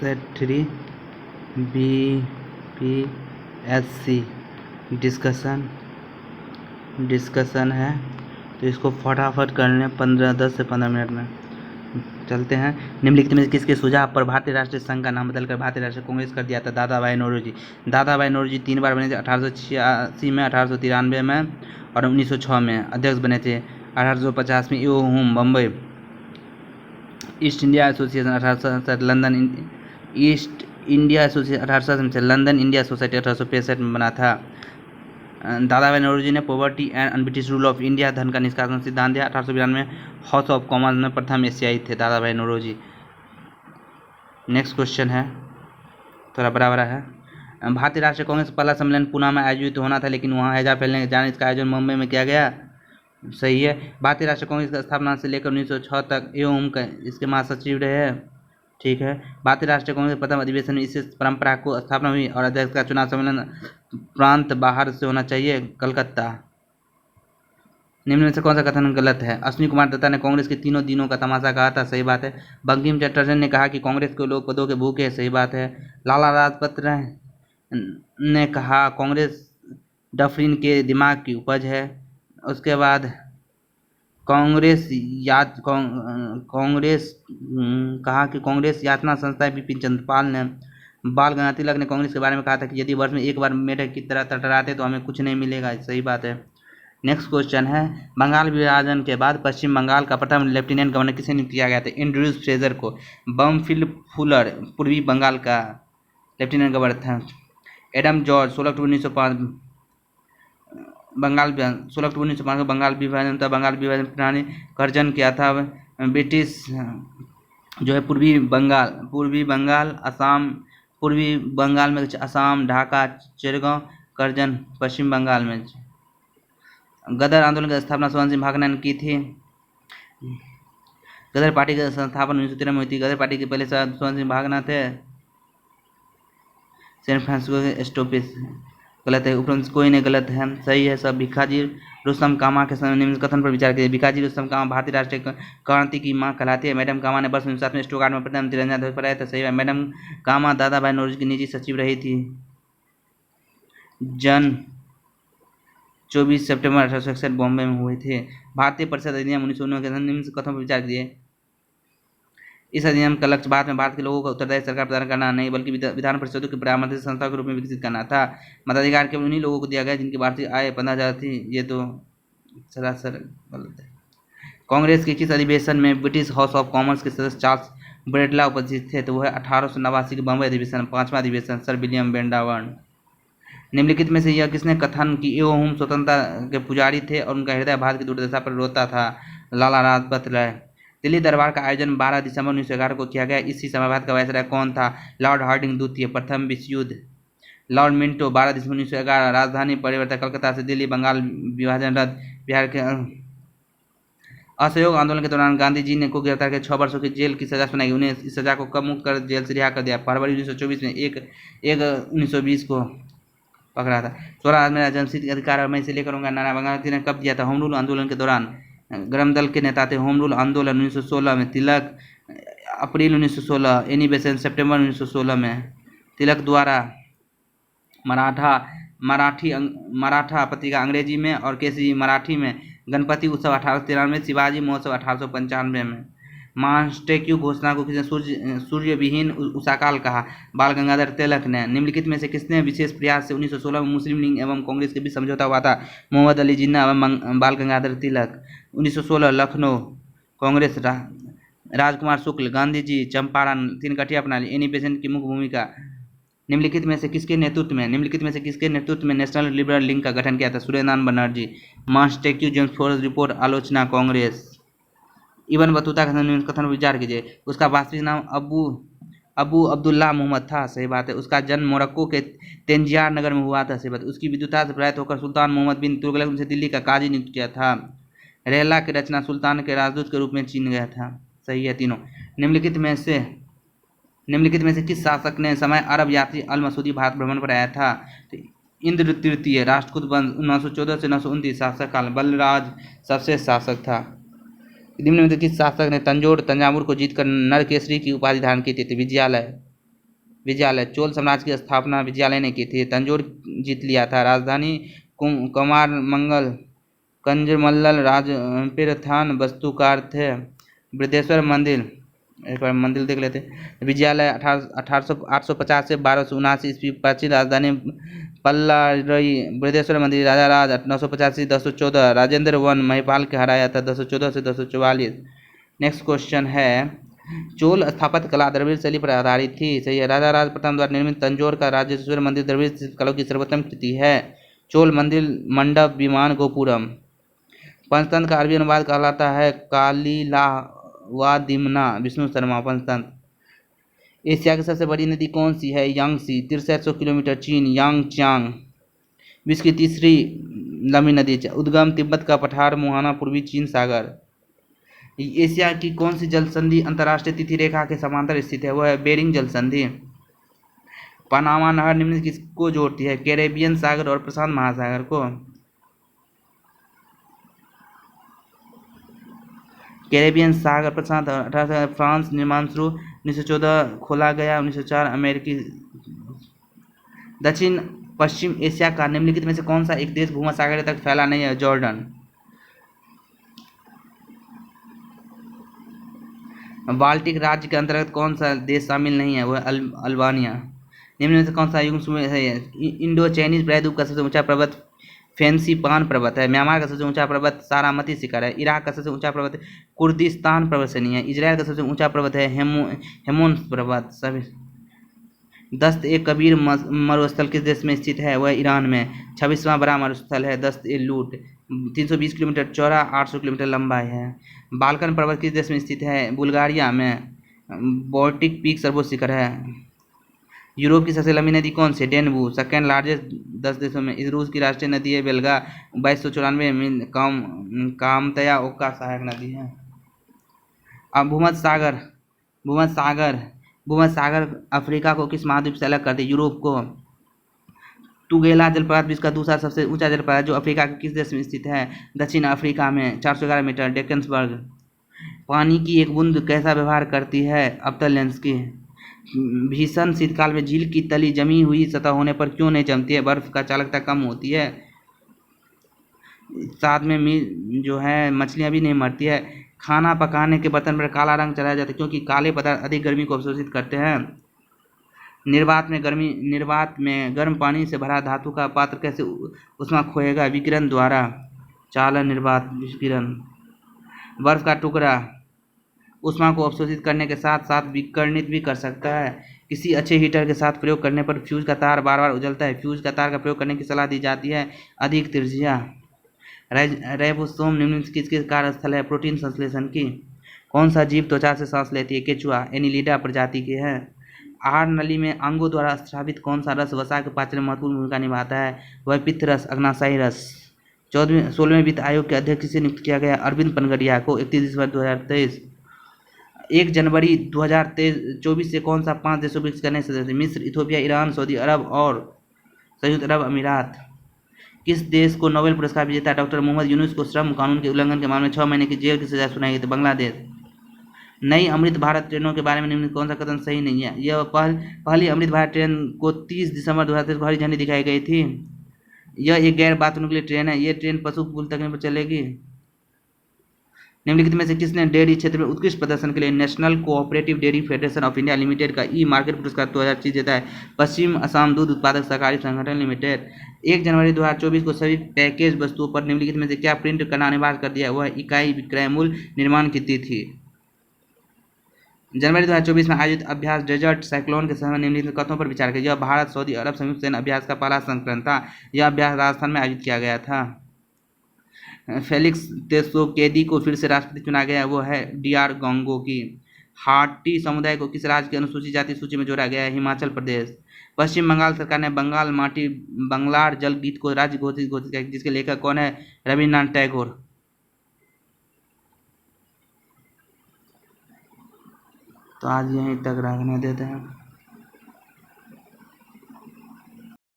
Set 3 BPSC discussion है, तो इसको फटाफट कर लें 10 से 15 मिनट में। चलते हैं। निम्नलिखित में किसके सुझाव पर भारतीय राष्ट्रीय संघ का नाम बदलकर भारतीय राष्ट्रीय कांग्रेस कर दिया था? दादा भाई नौरोजी। दादा भाई नौरोजी 3 बार बने थे, 1886 में, 1893 में और 1906 में अध्यक्ष बने थे। 1850 में ईओ होम Bombay East India Association 1867, London East India Association 1867 में, लंदन इंडिया सोसाइटी 1865 में बना था। दादा भाई नौरोजी ने poverty and un-British rule of India, धन का निष्कासन सिद्धांत दिया। 1892 में हाउस ऑफ कॉमन्स में प्रथम एशियाई थे दादा भाई नौरोजी। नेक्स्ट क्वेश्चन है, थोड़ा बड़ा बड़ा है। भारतीय राष्ट्रीय कांग्रेस का पहला सम्मेलन पुणे में आयोजित होना था, लेकिन वहां हैजा फैलने के कारण इसका आयोजन मुंबई में किया गया। सही है। भारतीय राष्ट्रीय कांग्रेस की स्थापना से लेकर 1906 तक एवं इसके महासचिव रहे। ठीक है। भारतीय राष्ट्रीय कांग्रेस प्रथम अधिवेशन में इस परंपरा को स्थापना हुई और अध्यक्ष का चुनाव सम्मेलन प्रांत बाहर से होना चाहिए, कलकत्ता। निम्न में से कौन सा कथन गलत है? अश्विनी कुमार दत्ता ने कांग्रेस के तीनों दिनों का तमाशा कहा था, सही बात है। बंकिम चटर्जी ने कहा कि कांग्रेस के लोग पदों के भूखे, सही बात है। लाला लाजपत राय ने कहा कांग्रेस डफरिन के दिमाग की उपज है। उसके बाद कहा कि कांग्रेस यातना संस्था है। बिपिन चंद्रपाल ने। बाल गंगाधर तिलक ने कांग्रेस के बारे में कहा था कि यदि वर्ष में एक बार मेढक की तरह टटराते तो हमें कुछ नहीं मिलेगा, सही बात है। नेक्स्ट क्वेश्चन है, बंगाल विभाजन के बाद पश्चिम बंगाल का प्रथम लेफ्टिनेंट गवर्नर किसे नियुक्त किया गया था? एंड्रयूज फ्रेजर को। बमफील्ड फुलर पूर्वी बंगाल का लेफ्टिनेंट गवर्नर था। एडम जॉर्ज 16 अक्टूबर 1905 बंगाल 16 अक्टूबर 1905 को बंगाल विभाजन था। बंगाल विभाजन प्रणाली कर्जन किया था ब्रिटिश जो है पूर्वी बंगाल में असम, ढाका, चिरगांव, करजन पश्चिम बंगाल में। गदर आंदोलन की स्थापना सोहन सिंह भागना ने की थी। गदर पार्टी का संस्थापन 1913 में हुई थी। गदर पार्टी के पहले सोहन सिंह भागना थे। सैन फ्रांसिस्को स्टॉपिस गलत है। उपरंत कोई नहीं गलत है, सही है सब। भिखाजी रुस्तम कामा के निम्न कथन पर विचार कीजिए। भिखाजी रुस्तम कामा भारतीय राष्ट्रीय क्रांति की मां कहलाती है। मैडम कामा ने वर्ष 1907 में स्टुटगार्ट में प्रथम तिरंगा ध्वज फहराया था, सही है। मैडम कामा दादा भाई नौरोजी की निजी सचिव रही थी। जन्म 24 सितंबर 1861 बॉम्बे में हुए थे। भारतीय परिषद अधिनियम 1919 के निम्न कथन पर विचार कीजिए। इस अधिनियम का लक्ष्य भारत में भारत के लोगों को उत्तरदायी सरकार प्रदान करना नहीं, बल्कि विधान परिषदों की परामर्शी संस्था के रूप में विकसित करना था। मताधिकार केवल उन्हीं लोगों को दिया गया जिनकी वार्षिक आय 15,000 थी। ये तो सरासर गलत है। कांग्रेस के किस अधिवेशन में ब्रिटिश हाउस ऑफ कॉमन्स के सदस्य चार्ल्स ब्रेडला उपस्थित थे? तो वह 1889 के बम्बई अधिवेशन, 5वां अधिवेशन, सर विलियम बेंडावर्न। निम्नलिखित में से यह किसने कथन कि एवं स्वतंत्रता के पुजारी थे और उनका हृदय भारत की दुर्दशा पर रोता था? लाला लाजपत राय। दिल्ली दरबार का आयोजन 12 दिसंबर 1911 को किया गया। इसी समय भारत का वायसराय कौन था? लॉर्ड हार्डिंग द्वितीय। प्रथम विश्व युद्ध लॉर्ड मिंटो 12 दिसंबर 1911। राजधानी परिवर्तन कलकत्ता से दिल्ली। बंगाल विभाजन रद्द। बिहार के असहयोग आंदोलन के दौरान गांधी जी ने को गिरफ्तार कर 6 वर्षों की जेल की सजा सुनाई। उन्हें इस सजा को कब मुक्त कर जेल से रिहा कर दिया? फरवरी 1924 में। 1920 को पकड़ा था। 16 मेरा जनसिद्ध अधिकार मैं इसे लेकर रहूंगा नारा बंगावती ने कब दिया था? होम रूल आंदोलन के दौरान। गरम दल के नेता थे। होम रूल आंदोलन 1916 में। तिलक अप्रैल 1916। एनी बेसेंट सितंबर 1916 में। तिलक द्वारा मराठा पत्रिका अंग्रेजी में और केसरी मराठी में। गणपति उत्सव 1893। शिवाजी महोत्सव 1895 में। मॉन्टेक्यू घोषणा को किसने सूर्य विहीन उषाकाल कहा? बाल गंगाधर तिलक ने। निम्नलिखित में से किसने विशेष प्रयास से 1916 में मुस्लिम लीग एवं कांग्रेस के बीच समझौता हुआ था? मोहम्मद अली जिन्ना एवं बाल गंगाधर तिलक। 1916 लखनऊ कांग्रेस राजकुमार शुक्ल, गांधी जी चंपारण, 3 गठिया प्रणाली, एनी बेसेंट की मुख्य भूमिका। निम्नलिखित में से किसके नेतृत्व में नेशनल लिबरल लीग का गठन किया था? सुरेंद्र बनर्जी। मॉन्टेक्यू जेम्स फोर्स रिपोर्ट आलोचना कांग्रेस। इब्न बतूता का कथन विचार कीजिए। उसका वास्तविक नाम अबू अब्दुल्ला मोहम्मद था, सही बात है। उसका जन्म मोरक्को के तेंजियार नगर में हुआ था, सही बात है। उसकी विद्वता से प्रभावित होकर सुल्तान मोहम्मद बिन तुगलक उसे दिल्ली का काजी नियुक्त किया था। रेला की रचना सुल्तान के राजदूत के रूप में चीन गया था, सही है तीनों। निम्नलिखित में से किस शासक ने समय अरब यात्री अल मसूदी भारत भ्रमण पर आया था? तो इंद्र तृतीय। राष्ट्रकूट वंश 914 से 929 शासक काल। बलराज सबसे शासक था। निम्न में से किस शासक ने तंजावुर को जीतकर नरकेसरी की उपाधि धारण की थी? विजयालय। विजयालय, चोल साम्राज्य की स्थापना विजयालय ने की थी। तंजौर जीत लिया था। राजधानी कुमार मंगल, कंजमल्लल, राजपिरथान, वस्तुकार थे। बृहदेश्वर मंदिर, एक बार मंदिर देख लेते हैं। विजयालय 850 से 1279 ईस्वी, प्राचीन राजधानी पल्लारई। बृहदेश्वर मंदिर, राजा राज 985 1014, राजेंद्र वन महिपाल के हराया था 1014 से 1044। नेक्स्ट क्वेश्चन है, चोल स्थापत्य कला द्रविड़ शैली पर आधारित थी। सही है। राजा राज प्रथम द्वारा निर्मित तंजौर का राजेश्वर मंदिर द्रविड़ शिल्पकलाओं की सर्वोत्तम कृति है। चोल मंदिर, मंडप, विमान, गोपुरम। पंचतंत्र का अरबी अनुवाद कहलाता है कालीला व दिमना। विष्णु शर्मा, पंचतंत्र। एशिया की सबसे बड़ी नदी कौन सी है? Yangtze, 6300 kilometre. चीन, यांगचांग। विश्व की तीसरी लंबी नदी, उद्गम तिब्बत का पठार, मुहाना, पूर्वी चीन सागर। एशिया की कौन सी जल संधि अंतर्राष्ट्रीय तिथि रेखा के समांतर स्थित है? वह है बेरिंग जल संधि। पनामा नहर निम्न किसको जोड़ती है? कैरेबियन सागर और प्रशांत महासागर को। कैरेबियन सागर, प्रशांत। 1800 फ्रांस निर्माण शुरू, 1914 खोला गया, 1904 अमेरिकी। दक्षिण पश्चिम एशिया का निम्नलिखित में से कौन सा एक देश भूमध्यसागर तक फैला नहीं है? जॉर्डन। बाल्टिक राज्य के अंतर्गत कौन सा देश शामिल नहीं है? वह अल्बानिया। निम्न में से कौन सा युग्म है? इंडो चाइनीज प्रायद्वीप का सबसे ऊंचा पर्वत फेंसीपान पर्वत है। म्यांमार का सबसे ऊंचा पर्वत सारामती शिखर है। इराक का सबसे ऊंचा पर्वत कुर्दिस्तान पर्वत श्रेणी है। इजराइल का सबसे ऊंचा पर्वत है हेमोन पर्वत। सभी। दस्त ए कबीर मरुस्थल किस देश में स्थित है? वह ईरान में। 26वां बड़ा मरुस्थल है दस्त ए लूट। 320 किलोमीटर चौड़ा, 800 किलोमीटर लंबा है। बाल्कन पर्वत किस देश में स्थित है? बुल्गारिया में। बोल्टिक पीक सर्वोच्च शिखर है। यूरोप की सबसे लंबी नदी कौन सी है? डेनबू। सेकेंड लार्जेस्ट 10 देशों में। इस रूस की राष्ट्रीय नदी है बेलगा, 2294 में। कामतया ओका सहायक नदी है। अब भूमध्यसागर, भूमध्यसागर भूमध्यसागर अफ्रीका को किस महाद्वीप से अलग करते? यूरोप को। तुगेला जलप्रपात विश्व का दूसरा सबसे ऊंचा जलप्रपात जो अफ्रीका के किस देश में स्थित है? दक्षिण अफ्रीका में, 411 मीटर, डेकन्सबर्ग। पानी की एक बूंद कैसा व्यवहार करती है? अवतल लेंस की। भीषण शीतकाल में झील की तली जमी हुई सतह होने पर क्यों नहीं जमती है? बर्फ का चालकता कम होती है। साथ में जो है मछलियां भी नहीं मरती है। खाना पकाने के बर्तन पर काला रंग चढ़ाया जाता है क्योंकि काले पदार्थ अधिक गर्मी को अवशोषित करते हैं। निर्वात में गर्म पानी से भरा धातु का पात्र कैसे ऊष्मा खोएगा? विकिरण द्वारा। चालन निर्वात विकिरण। बर्फ का टुकड़ा ऊष्मा को अवशोषित करने के साथ साथ विकिरणित भी कर सकता है। किसी अच्छे हीटर के साथ प्रयोग करने पर फ्यूज का तार बार बार उजलता है। फ्यूज का तार का प्रयोग करने की सलाह दी जाती है। अधिक त्रिज्या। राइबोसोम निम्नलिखित किसके कार्यस्थल है? प्रोटीन संश्लेषण की। कौन सा जीव त्वचा से सांस लेती है? केचुआ, एनिलिडा प्रजाति के है। आहार नली में अंगों द्वारा स्रावित कौन सा रस वसा के पाचन में महत्वपूर्ण भूमिका निभाता है? वह पित्त रस, अग्नाशयी रस। 16वें वित्त आयोग के अध्यक्ष से नियुक्त किया गया? अरविंद पनगड़िया को, 31 दिसंबर 2023। 1 जनवरी 2024 से कौन सा 5 देशों ब्रिक्स का नए सदस्य? मिस्र, इथोपिया, ईरान, सऊदी अरब और संयुक्त अरब अमीरात। किस देश को नोबेल पुरस्कार विजेता डॉक्टर मोहम्मद यूनुस को श्रम कानून के उल्लंघन के मामले में 6 महीने की जेल की सजा सुनाई गई थी? बांग्लादेश। नई अमृत भारत ट्रेनों के बारे में निम्न कौन सा कथन सही नहीं है? यह पहली अमृत भारत ट्रेन को 30 दिसंबर 2023 को हरी झंडी दिखाई गई थी। यह एक गैर वातानुकूलित ट्रेन है। यह ट्रेन पशु पुल तकनीक पर चलेगी। निम्नलिखित में से किसने डेयरी क्षेत्र में उत्कृष्ट प्रदर्शन के लिए national cooperative dairy federation of India limited का ई मार्केट पुरस्कार 2024 जीता है? पश्चिम असम दूध उत्पादक सहकारी संगठन लिमिटेड। 1 जनवरी 2024 को सभी पैकेज वस्तुओं पर निम्नलिखित में से क्या प्रिंट करना अनिवार्य कर दिया? वह इकाई विक्रय मूल्य निर्माण की तिथि। जनवरी 2024 में आयोजित अभ्यास डेजर्ट साइक्लोन के समय निम्नलिखित कथनों पर विचार किया? यह भारत सऊदी अरब संयुक्त सैन्य अभ्यास का पहला संस्करण था। यह अभ्यास राजस्थान में आयोजित किया गया था। फेलिक्स त्शेकोदी को फिर से राष्ट्रपति चुना गया? वो है DR गोंगो की। हाटी समुदाय को किस राज्य की अनुसूचित जाति सूची में जोड़ा गया है? हिमाचल प्रदेश। पश्चिम बंगाल सरकार ने बंगाल माटी बंगलार जल गीत को राज्य घोषित किया, जिसके लेखक कौन है? रविन्द्रनाथ टैगोर। तो आज यहीं तक रखने देते हैं।